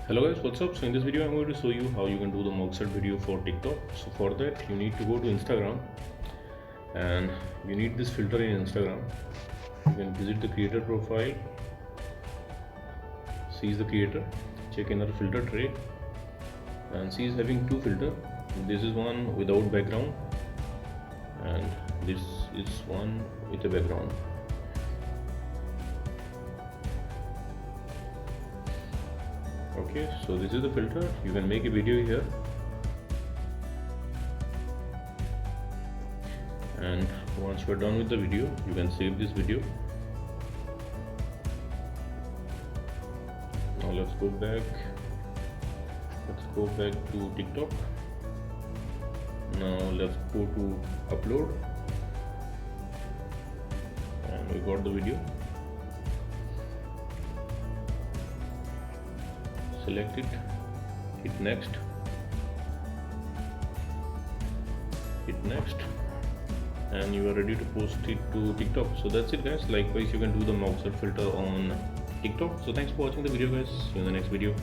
Hello guys, what's up? So in this video I'm going to show you how you can do the mugshot video for TikTok. So for that you need to go to Instagram and you need this filter in Instagram. You can visit the creator profile, see the creator, check another filter tray and see is having two filter. This is one without background and this is one with a background. Okay, so this is the filter. You can make a video here and once you are done with the video you can save this video. Now let's go back to TikTok. Now let's go to upload and we got the video. Select it, hit next, and you are ready to post it to TikTok. So that's it guys. Likewise you can do the mugshot filter on TikTok. So thanks for watching the video guys. See you in the next video.